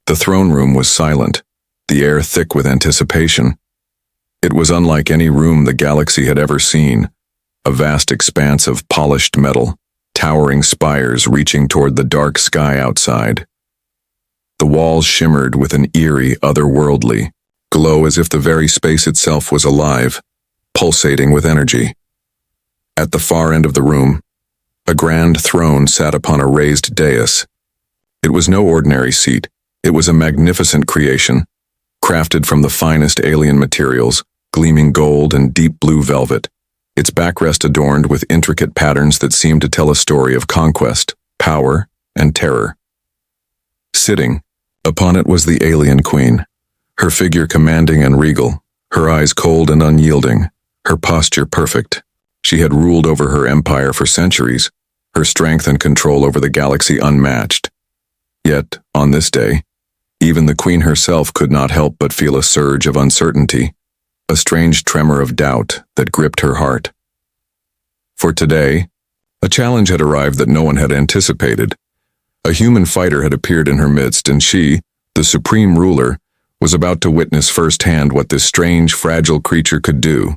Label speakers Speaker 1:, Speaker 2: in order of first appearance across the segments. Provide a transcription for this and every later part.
Speaker 1: The throne room was silent, the air thick with anticipation. It was unlike any room the galaxy had ever seen, a vast expanse of polished metal, towering spires reaching toward the dark sky outside. The walls shimmered with an eerie, otherworldly glow as if the very space itself was alive, pulsating with energy. At the far end of the room, a grand throne sat upon a raised dais. It was no ordinary seat. It was a magnificent creation, crafted from the finest alien materials, gleaming gold and deep blue velvet, its backrest adorned with intricate patterns that seemed to tell a story of conquest, power, and terror. Sitting upon it was the alien queen, her figure commanding and regal, her eyes cold and unyielding, her posture perfect. She had ruled over her empire for centuries, her strength and control over the galaxy unmatched. Yet, on this day, even the queen herself could not help but feel a surge of uncertainty, a strange tremor of doubt that gripped her heart. For today, a challenge had arrived that no one had anticipated. A human fighter had appeared in her midst, and she, the supreme ruler, was about to witness firsthand what this strange, fragile creature could do.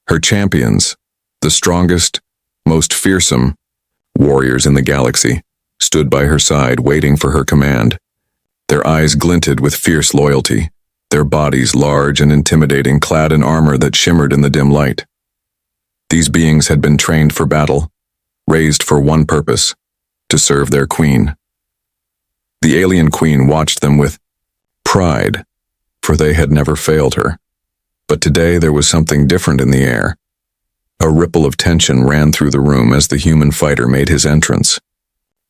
Speaker 1: Her champions, the strongest, most fearsome warriors in the galaxy, stood by her side waiting for her command. Their eyes glinted with fierce loyalty, their bodies large and intimidating, clad in armor that shimmered in the dim light. These beings had been trained for battle, raised for one purpose, to serve their queen. The alien queen watched them with pride, for they had never failed her. But today there was something different in the air. A ripple of tension ran through the room as the human fighter made his entrance.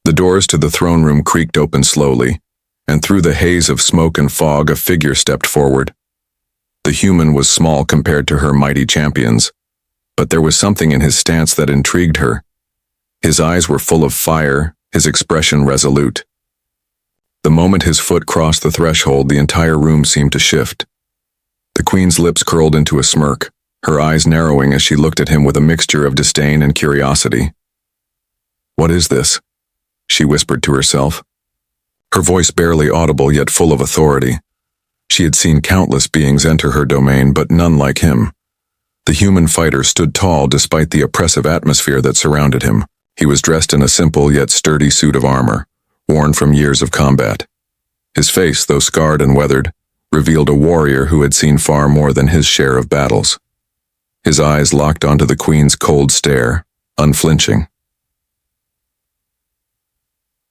Speaker 1: The doors to the throne room creaked open slowly, and through the haze of smoke and fog a figure stepped forward. The human was small compared to her mighty champions, but there was something in his stance that intrigued her. His eyes were full of fire, his expression resolute. The moment his foot crossed the threshold, the entire room seemed to shift. The queen's lips curled into a smirk, her eyes narrowing as she looked at him with a mixture of disdain and curiosity. "What is this?" she whispered to herself, her voice barely audible yet full of authority. She had seen countless beings enter her domain, but none like him. The human fighter stood tall despite the oppressive atmosphere that surrounded him. He was dressed in a simple yet sturdy suit of armor, worn from years of combat. His face, though scarred and weathered, revealed a warrior who had seen far more than his share of battles. His eyes locked onto the queen's cold stare, unflinching.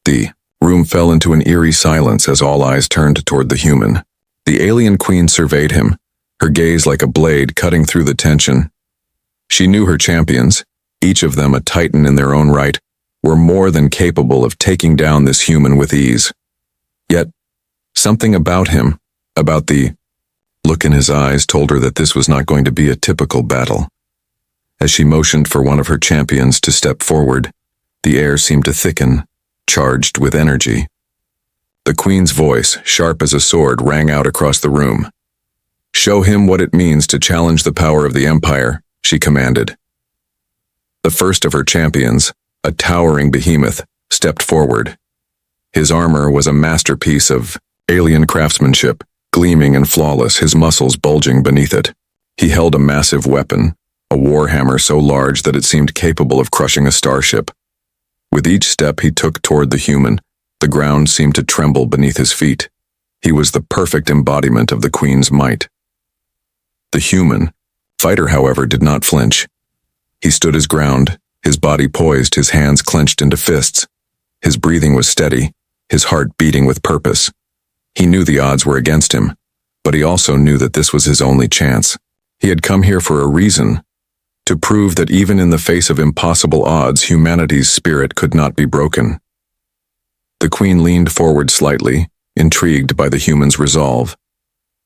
Speaker 1: The room fell into an eerie silence as all eyes turned toward the human. The alien queen surveyed him, her gaze like a blade cutting through the tension. She knew her champions, each of them a titan in their own right, were more than capable of taking down this human with ease. Yet, something about him, about the look in his eyes, told her that this was not going to be a typical battle. As she motioned for one of her champions to step forward, the air seemed to thicken, charged with energy. The queen's voice, sharp as a sword, rang out across the room. "Show him what it means to challenge the power of the Empire," she commanded. The first of her champions, a towering behemoth, stepped forward. His armor was a masterpiece of alien craftsmanship, gleaming and flawless, his muscles bulging beneath it. He held a massive weapon, a warhammer so large that it seemed capable of crushing a starship. With each step he took toward the human, the ground seemed to tremble beneath his feet. He was the perfect embodiment of the queen's might. The human fighter, however, did not flinch. He stood his ground, his body poised, his hands clenched into fists. His breathing was steady, his heart beating with purpose. He knew the odds were against him, but he also knew that this was his only chance. He had come here for a reason, to prove that even in the face of impossible odds, humanity's spirit could not be broken. The queen leaned forward slightly, intrigued by the human's resolve.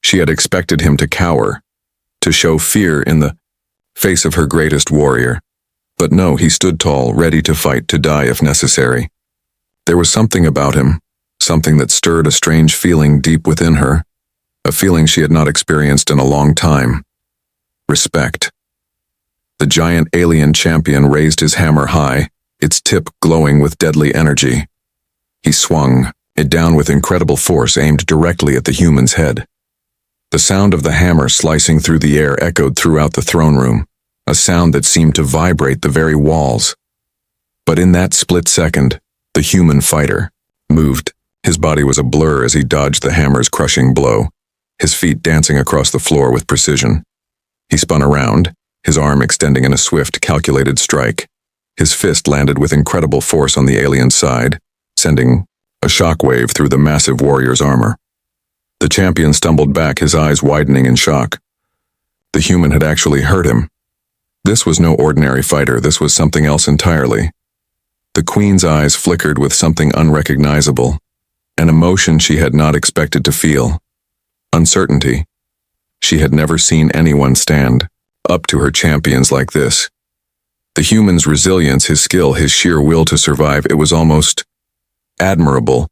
Speaker 1: She had expected him to cower, to show fear in the face of her greatest warrior. But no, he stood tall, ready to fight, to die if necessary. There was something about him, something that stirred a strange feeling deep within her, a feeling she had not experienced in a long time. Respect. The giant alien champion raised his hammer high, its tip glowing with deadly energy. He swung, it down with incredible force aimed directly at the human's head. The sound of the hammer slicing through the air echoed throughout the throne room, a sound that seemed to vibrate the very walls. But in that split second, the human fighter moved. His body was a blur as he dodged the hammer's crushing blow, his feet dancing across the floor with precision. He spun around, his arm extending in a swift, calculated strike. His fist landed with incredible force on the alien's side, sending a shockwave through the massive warrior's armor. The champion stumbled back, his eyes widening in shock. The human had actually hurt him. This was no ordinary fighter, this was something else entirely. The queen's eyes flickered with something unrecognizable, an emotion she had not expected to feel. Uncertainty. She had never seen anyone stand up to her champions like this. The human's resilience, his skill, his sheer will to survive, it was almost admirable.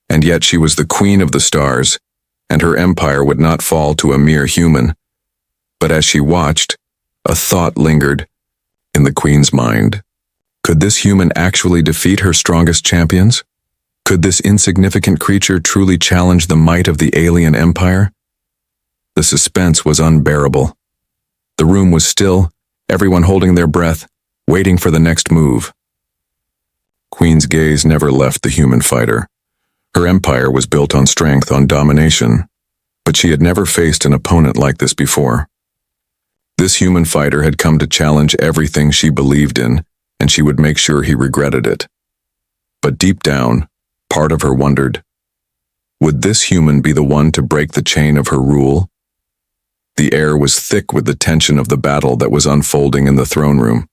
Speaker 1: And yet she was the queen of the stars, and her empire would not fall to a mere human. But as she watched, a thought lingered in the queen's mind. Could this human actually defeat her strongest champions? Could this insignificant creature truly challenge the might of the alien empire? The suspense was unbearable. The room was still, everyone holding their breath, waiting for the next move. Queen's gaze never left the human fighter. Her empire was built on strength, on domination, but she had never faced an opponent like this before. This human fighter had come to challenge everything she believed in, and she would make sure he regretted it. But deep down, part of her wondered, would this human be the one to break the chain of her rule? The air was thick with the tension of the battle that was unfolding in the throne room.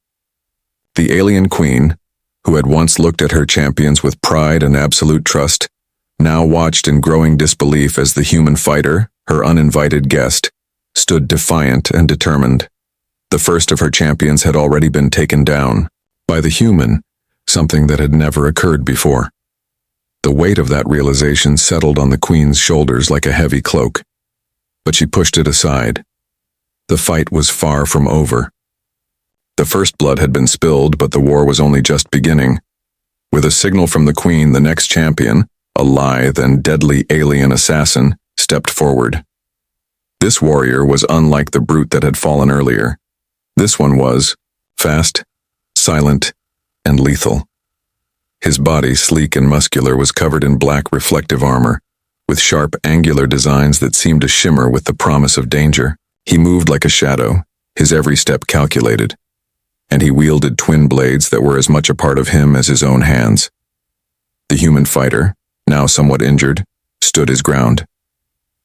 Speaker 1: The alien queen, who had once looked at her champions with pride and absolute trust, now watched in growing disbelief as the human fighter, her uninvited guest, stood defiant and determined. The first of her champions had already been taken down by the human, something that had never occurred before. The weight of that realization settled on the queen's shoulders like a heavy cloak, but she pushed it aside. The fight was far from over. The first blood had been spilled, but the war was only just beginning. With a signal from the queen, the next champion, a lithe and deadly alien assassin, stepped forward. This warrior was unlike the brute that had fallen earlier. This one was fast, silent, and lethal. His body, sleek and muscular, was covered in black reflective armor, with sharp angular designs that seemed to shimmer with the promise of danger. He moved like a shadow, his every step calculated, and he wielded twin blades that were as much a part of him as his own hands. The human fighter, now somewhat injured, stood his ground.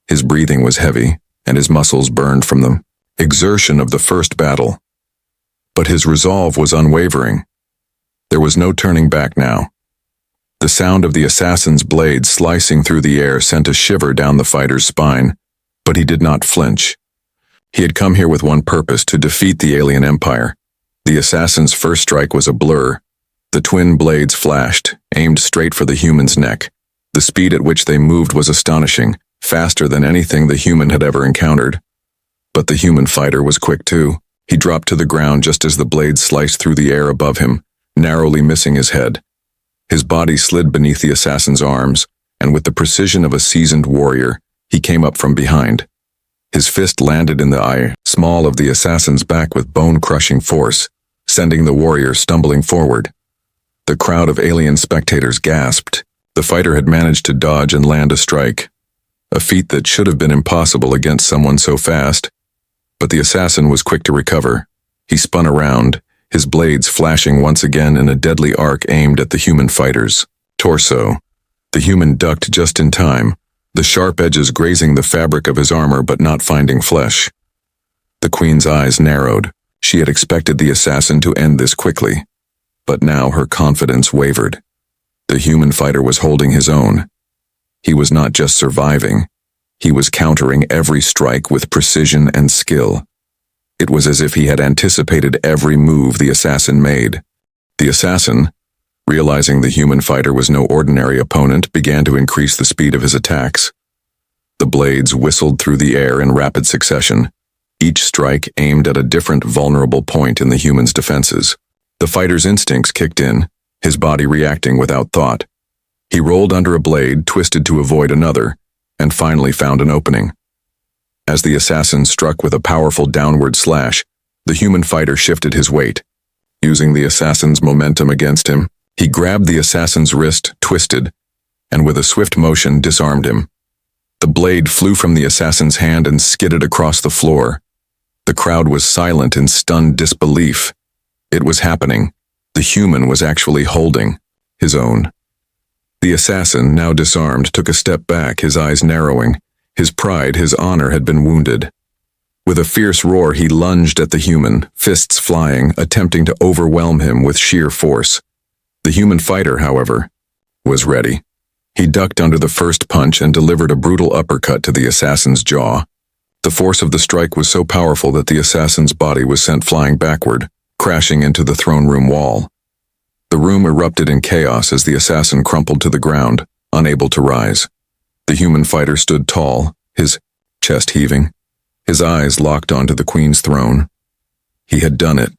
Speaker 1: His breathing was heavy, and his muscles burned from the exertion of the first battle. But his resolve was unwavering. There was no turning back now. The sound of the assassin's blade slicing through the air sent a shiver down the fighter's spine, but he did not flinch. He had come here with one purpose: to defeat the alien empire. The assassin's first strike was a blur. The twin blades flashed, aimed straight for the human's neck. The speed at which they moved was astonishing, faster than anything the human had ever encountered. But the human fighter was quick too. He dropped to the ground just as the blade sliced through the air above him, narrowly missing his head. His body slid beneath the assassin's arms, and with the precision of a seasoned warrior, he came up from behind. His fist landed in the eye small of the assassin's back with bone-crushing force, sending the warrior stumbling forward. The crowd of alien spectators gasped. The fighter had managed to dodge and land a strike, a feat that should have been impossible against someone so fast. But the assassin was quick to recover. He spun around, his blades flashing once again in a deadly arc aimed at the human fighter's torso. The human ducked just in time, the sharp edges grazing the fabric of his armor but not finding flesh. The queen's eyes narrowed. She had expected the assassin to end this quickly, but now her confidence wavered. The human fighter was holding his own. He was not just surviving, he was countering every strike with precision and skill. It was as if he had anticipated every move the assassin made. The assassin, realizing the human fighter was no ordinary opponent, began to increase the speed of his attacks. The blades whistled through the air in rapid succession, each strike aimed at a different vulnerable point in the human's defenses. The fighter's instincts kicked in, his body reacting without thought. He rolled under a blade, twisted to avoid another, and finally found an opening. As the assassin struck with a powerful downward slash, the human fighter shifted his weight. Using the assassin's momentum against him, he grabbed the assassin's wrist, twisted, and with a swift motion disarmed him. The blade flew from the assassin's hand and skidded across the floor. The crowd was silent in stunned disbelief. It was happening. The human was actually holding his own. The assassin, now disarmed, took a step back, his eyes narrowing. His pride, his honor had been wounded. With a fierce roar, he lunged at the human, fists flying, attempting to overwhelm him with sheer force. The human fighter, however, was ready. He ducked under the first punch and delivered a brutal uppercut to the assassin's jaw. The force of the strike was so powerful that the assassin's body was sent flying backward, crashing into the throne room wall. The room erupted in chaos as the assassin crumpled to the ground, unable to rise. The human fighter stood tall, his chest heaving, his eyes locked onto the queen's throne. He had done it.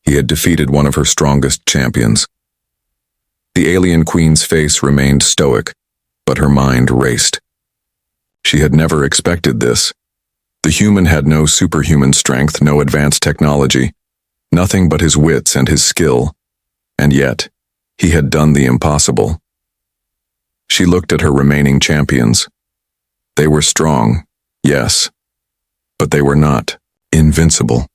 Speaker 1: He had defeated one of her strongest champions. The alien queen's face remained stoic, but her mind raced. She had never expected this. The human had no superhuman strength, no advanced technology, nothing but his wits and his skill. And yet, he had done the impossible. She looked at her remaining champions. They were strong, yes, but they were not invincible.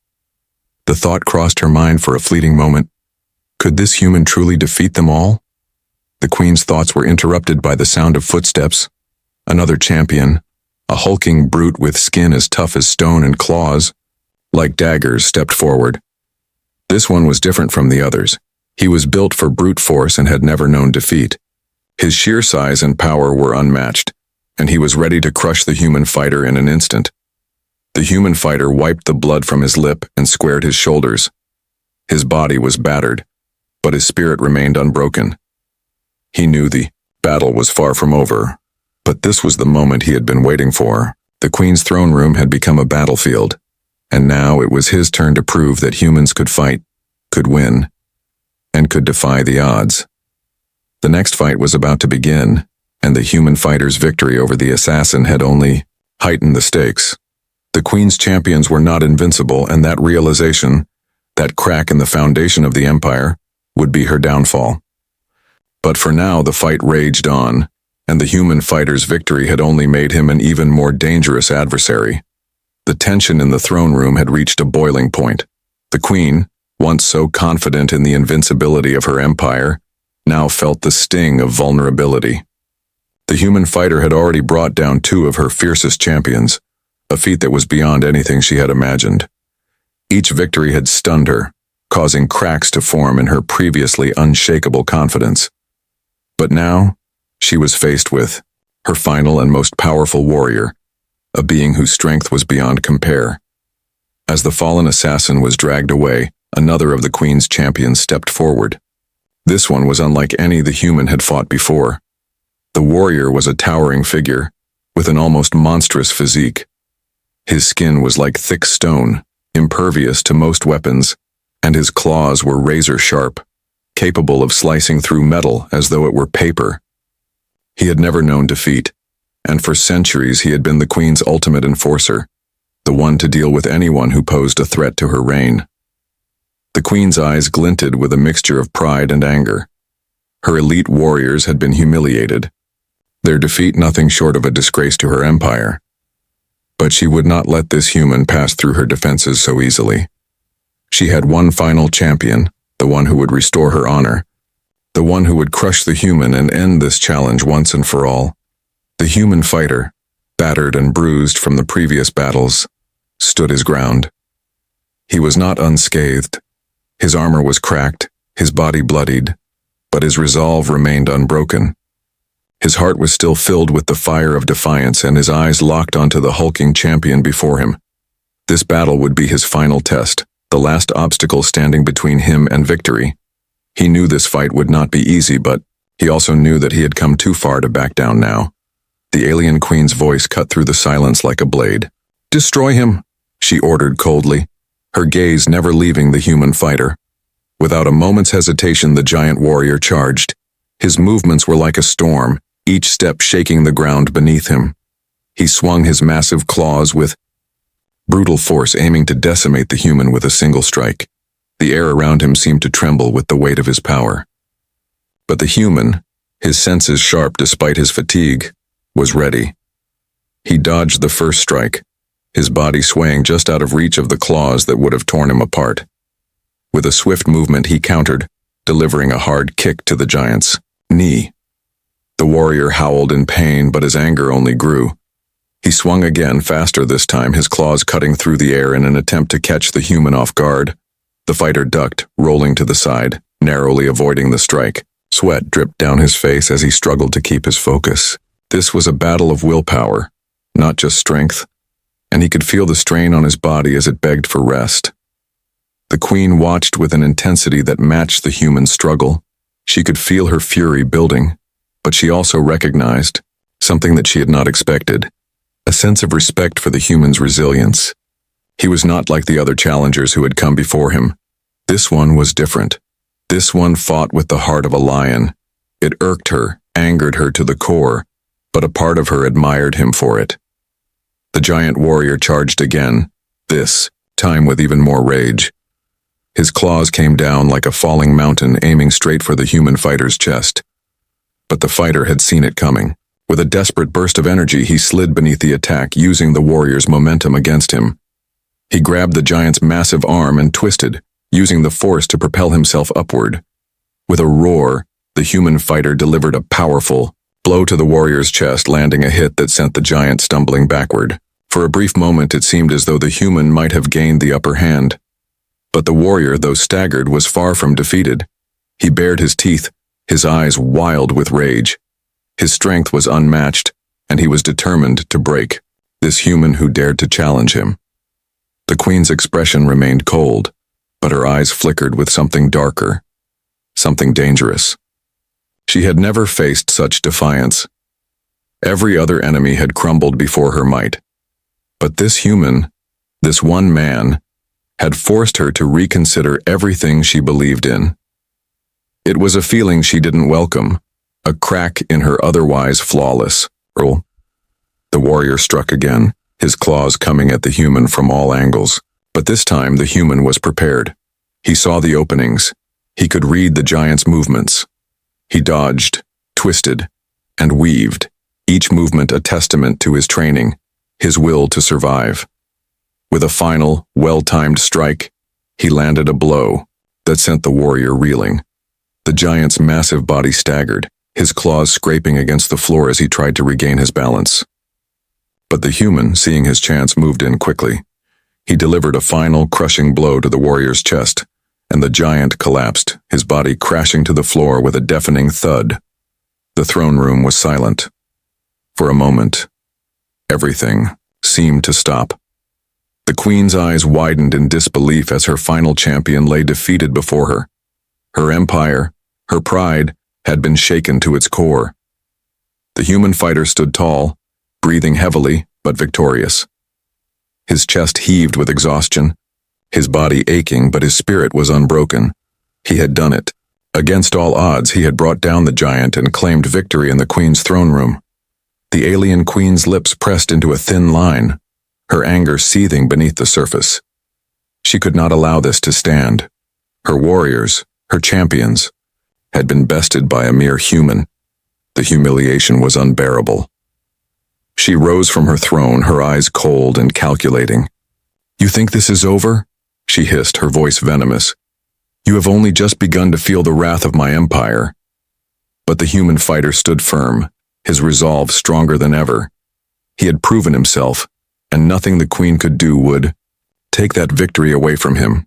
Speaker 1: The thought crossed her mind for a fleeting moment. Could this human truly defeat them all? The queen's thoughts were interrupted by the sound of footsteps. Another champion, a hulking brute with skin as tough as stone and claws, like daggers, stepped forward. This one was different from the others. He was built for brute force and had never known defeat. His sheer size and power were unmatched, and he was ready to crush the human fighter in an instant. The human fighter wiped the blood from his lip and squared his shoulders. His body was battered, but his spirit remained unbroken. He knew the battle was far from over, but this was the moment he had been waiting for. The queen's throne room had become a battlefield, and now it was his turn to prove that humans could fight, could win, and could defy the odds. The next fight was about to begin, and the human fighter's victory over the assassin had only heightened the stakes. The queen's champions were not invincible, and that realization, that crack in the foundation of the empire, would be her downfall. But for now, the fight raged on, and the human fighter's victory had only made him an even more dangerous adversary. The tension in the throne room had reached a boiling point. The queen, once so confident in the invincibility of her empire, now felt the sting of vulnerability. The human fighter had already brought down two of her fiercest champions, a feat that was beyond anything she had imagined. Each victory had stunned her, causing cracks to form in her previously unshakable confidence. But now, she was faced with her final and most powerful warrior, a being whose strength was beyond compare. As the fallen assassin was dragged away, another of the queen's champions stepped forward. This one was unlike any the human had fought before. The warrior was a towering figure, with an almost monstrous physique. His skin was like thick stone, impervious to most weapons, and his claws were razor-sharp, capable of slicing through metal as though it were paper. He had never known defeat, and for centuries he had been the queen's ultimate enforcer, the one to deal with anyone who posed a threat to her reign. The queen's eyes glinted with a mixture of pride and anger. Her elite warriors had been humiliated, their defeat nothing short of a disgrace to her empire. But she would not let this human pass through her defenses so easily. She had one final champion, the one who would restore her honor, the one who would crush the human and end this challenge once and for all. The human fighter, battered and bruised from the previous battles, stood his ground. He was not unscathed. His armor was cracked, his body bloodied, but his resolve remained unbroken. His heart was still filled with the fire of defiance, and his eyes locked onto the hulking champion before him. This battle would be his final test, the last obstacle standing between him and victory. He knew this fight would not be easy, but he also knew that he had come too far to back down now. The alien queen's voice cut through the silence like a blade. "Destroy him," she ordered coldly, her gaze never leaving the human fighter. Without a moment's hesitation, the giant warrior charged. His movements were like a storm, each step shaking the ground beneath him. He swung his massive claws with brutal force, aiming to decimate the human with a single strike. The air around him seemed to tremble with the weight of his power. But the human, his senses sharp despite his fatigue, was ready. He dodged the first strike, his body swaying just out of reach of the claws that would have torn him apart. With a swift movement, he countered, delivering a hard kick to the giant's knee. The warrior howled in pain, but his anger only grew. He swung again, faster this time, his claws cutting through the air in an attempt to catch the human off guard. The fighter ducked, rolling to the side, narrowly avoiding the strike. Sweat dripped down his face as he struggled to keep his focus. This was a battle of willpower, not just strength, and he could feel the strain on his body as it begged for rest. The queen watched with an intensity that matched the human's struggle. She could feel her fury building, but she also recognized something that she had not expected, a sense of respect for the human's resilience. He was not like the other challengers who had come before him. This one was different. This one fought with the heart of a lion. It irked her, angered her to the core, but a part of her admired him for it. The giant warrior charged again, this time with even more rage. His claws came down like a falling mountain, aiming straight for the human fighter's chest. But the fighter had seen it coming. With a desperate burst of energy, he slid beneath the attack, using the warrior's momentum against him. He grabbed the giant's massive arm and twisted, using the force to propel himself upward. With a roar, the human fighter delivered a powerful blow to the warrior's chest, landing a hit that sent the giant stumbling backward. For a brief moment, it seemed as though the human might have gained the upper hand. But the warrior, though staggered, was far from defeated. He bared his teeth, his eyes wild with rage. His strength was unmatched, and he was determined to break this human who dared to challenge him. The queen's expression remained cold, but her eyes flickered with something darker, something dangerous. She had never faced such defiance. Every other enemy had crumbled before her might. But this human, this one man, had forced her to reconsider everything she believed in. It was a feeling she didn't welcome, a crack in her otherwise flawless role. The warrior struck again, his claws coming at the human from all angles. But this time the human was prepared. He saw the openings. He could read the giant's movements. He dodged, twisted, and weaved, each movement a testament to his training, his will to survive. With a final, well-timed strike, he landed a blow that sent the warrior reeling. The giant's massive body staggered, his claws scraping against the floor as he tried to regain his balance. But the human, seeing his chance, moved in quickly. He delivered a final, crushing blow to the warrior's chest, and the giant collapsed, his body crashing to the floor with a deafening thud. The throne room was silent. For a moment, everything seemed to stop. The queen's eyes widened in disbelief as her final champion lay defeated before her. Her empire, her pride, had been shaken to its core. The human fighter stood tall, breathing heavily but victorious. His chest heaved with exhaustion, his body aching, but his spirit was unbroken. He had done it. Against all odds, he had brought down the giant and claimed victory in the queen's throne room. The alien queen's lips pressed into a thin line, her anger seething beneath the surface. She could not allow this to stand. Her warriors, her champions, had been bested by a mere human. The humiliation was unbearable. She rose from her throne, her eyes cold and calculating. "You think this is over?" she hissed, her voice venomous. "You have only just begun to feel the wrath of my empire." But the human fighter stood firm, his resolve stronger than ever. He had proven himself, and nothing the queen could do would take that victory away from him.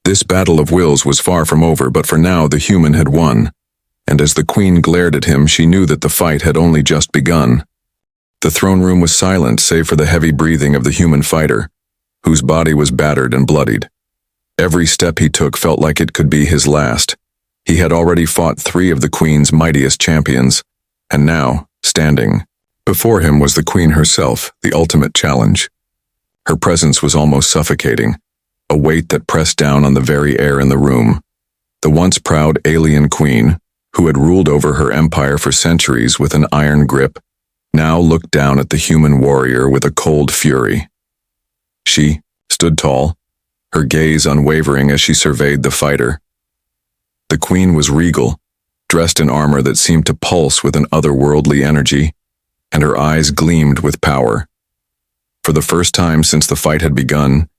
Speaker 1: This battle of wills was far from over, but for now the human had won, and as the queen glared at him, she knew that the fight had only just begun. The throne room was silent, save for the heavy breathing of the human fighter, whose body was battered and bloodied. Every step he took felt like it could be his last. He had already fought 3 of the queen's mightiest champions, and now, standing before him, was the queen herself, the ultimate challenge. Her presence was almost suffocating, a weight that pressed down on the very air in the room. The once proud alien queen, who had ruled over her empire for centuries with an iron grip, now looked down at the human warrior with a cold fury. She stood tall, her gaze unwavering as she surveyed the fighter. The queen was regal, dressed in armor that seemed to pulse with an otherworldly energy, and her eyes gleamed with power. For the first time since the fight had begun,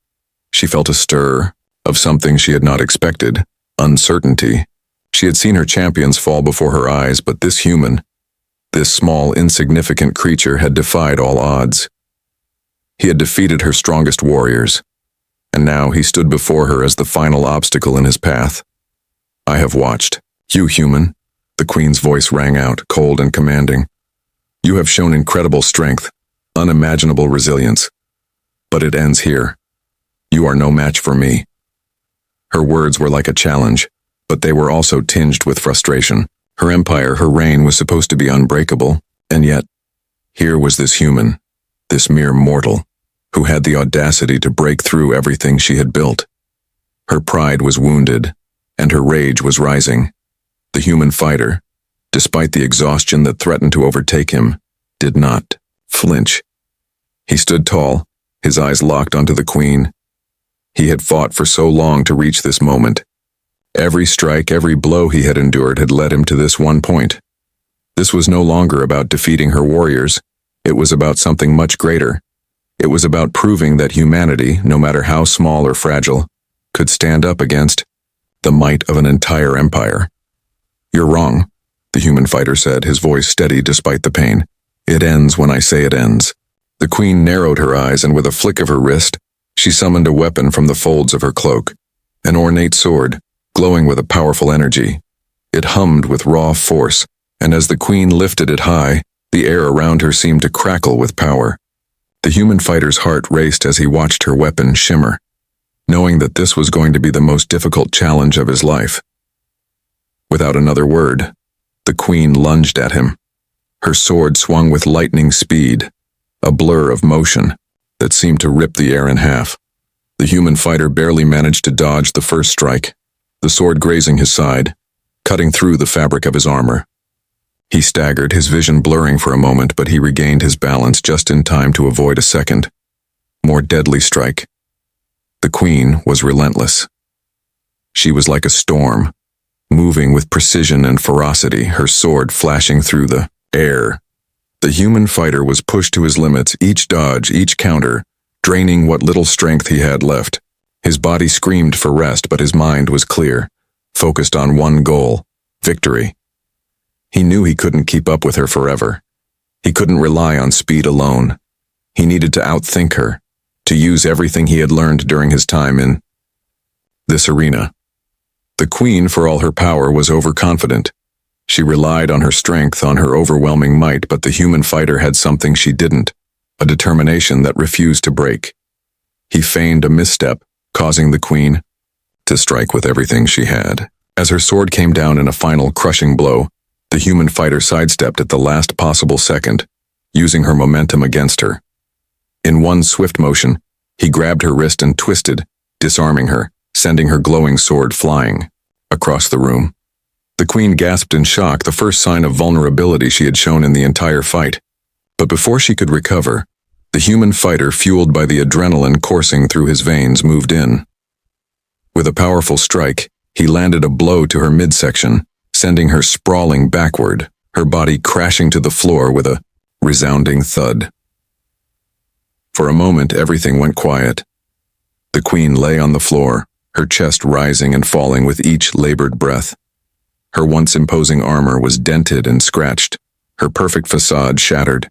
Speaker 1: she felt a stir of something she had not expected, uncertainty. She had seen her champions fall before her eyes, but this human, this small, insignificant creature had defied all odds. He had defeated her strongest warriors, and now he stood before her as the final obstacle in his path. "I have watched. You human," the queen's voice rang out, cold and commanding. "You have shown incredible strength, unimaginable resilience. But it ends here. You are no match for me." Her words were like a challenge, but they were also tinged with frustration. Her empire, her reign was supposed to be unbreakable, and yet, here was this human, this mere mortal, who had the audacity to break through everything she had built. Her pride was wounded, and her rage was rising. The human fighter, despite the exhaustion that threatened to overtake him, did not flinch. He stood tall, his eyes locked onto the queen. He had fought for so long to reach this moment. Every strike, every blow he had endured had led him to this one point. This was no longer about defeating her warriors. It was about something much greater. It was about proving that humanity, no matter how small or fragile, could stand up against the might of an entire empire. "You're wrong," the human fighter said, his voice steady despite the pain. "It ends when I say it ends." The queen narrowed her eyes, and with a flick of her wrist, she summoned a weapon from the folds of her cloak, an ornate sword, glowing with a powerful energy. It hummed with raw force, and as the queen lifted it high, the air around her seemed to crackle with power. The human fighter's heart raced as he watched her weapon shimmer, knowing that this was going to be the most difficult challenge of his life. Without another word, the queen lunged at him. Her sword swung with lightning speed, a blur of motion that seemed to rip the air in half. The human fighter barely managed to dodge the first strike, the sword grazing his side, cutting through the fabric of his armor. He staggered, his vision blurring for a moment, but he regained his balance just in time to avoid a second, more deadly strike. The queen was relentless. She was like a storm, moving with precision and ferocity, her sword flashing through the air. The human fighter was pushed to his limits, each dodge, each counter, draining what little strength he had left. His body screamed for rest, but his mind was clear, focused on one goal: victory. He knew he couldn't keep up with her forever. He couldn't rely on speed alone. He needed to outthink her, to use everything he had learned during his time in this arena. The queen, for all her power, was overconfident. She relied on her strength, on her overwhelming might, but the human fighter had something she didn't, a determination that refused to break. He feigned a misstep, causing the queen to strike with everything she had. As her sword came down in a final crushing blow, the human fighter sidestepped at the last possible second, using her momentum against her. In one swift motion, he grabbed her wrist and twisted, disarming her, sending her glowing sword flying across the room. The queen gasped in shock, the first sign of vulnerability she had shown in the entire fight. But before she could recover, the human fighter, fueled by the adrenaline coursing through his veins, moved in. With a powerful strike, he landed a blow to her midsection, sending her sprawling backward, her body crashing to the floor with a resounding thud. For a moment, everything went quiet. The queen lay on the floor, her chest rising and falling with each labored breath. Her once imposing armor was dented and scratched, her perfect facade shattered.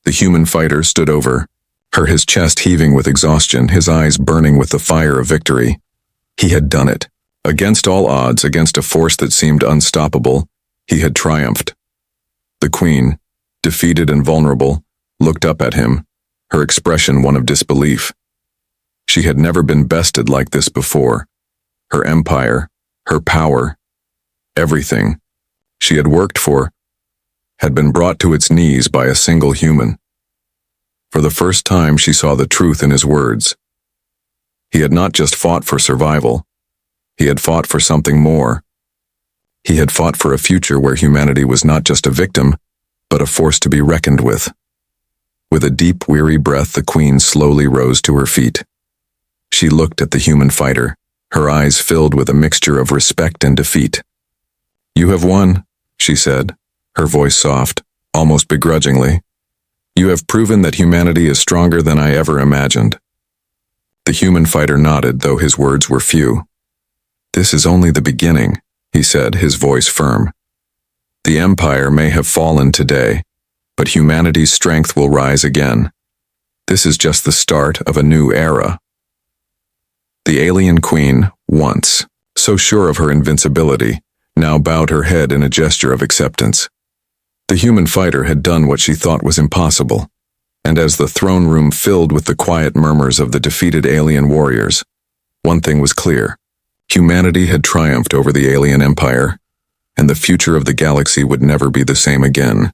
Speaker 1: The human fighter stood over her, his chest heaving with exhaustion, his eyes burning with the fire of victory. He had done it. Against all odds, against a force that seemed unstoppable, he had triumphed. The queen, defeated and vulnerable, looked up at him, her expression one of disbelief. She had never been bested like this before. Her empire, her power, everything she had worked for, had been brought to its knees by a single human. For the first time, she saw the truth in his words. He had not just fought for survival. He had fought for something more. He had fought for a future where humanity was not just a victim, but a force to be reckoned with. With a deep, weary breath, the queen slowly rose to her feet. She looked at the human fighter, her eyes filled with a mixture of respect and defeat. "You have won," she said, her voice soft, almost begrudgingly. "You have proven that humanity is stronger than I ever imagined." The human fighter nodded, though his words were few. "This is only the beginning," he said, his voice firm. "The empire may have fallen today, but humanity's strength will rise again. This is just the start of a new era." The alien queen, once so sure of her invincibility, now bowed her head in a gesture of acceptance. The human fighter had done what she thought was impossible, and as the throne room filled with the quiet murmurs of the defeated alien warriors, one thing was clear: humanity had triumphed over the alien empire, and the future of the galaxy would never be the same again.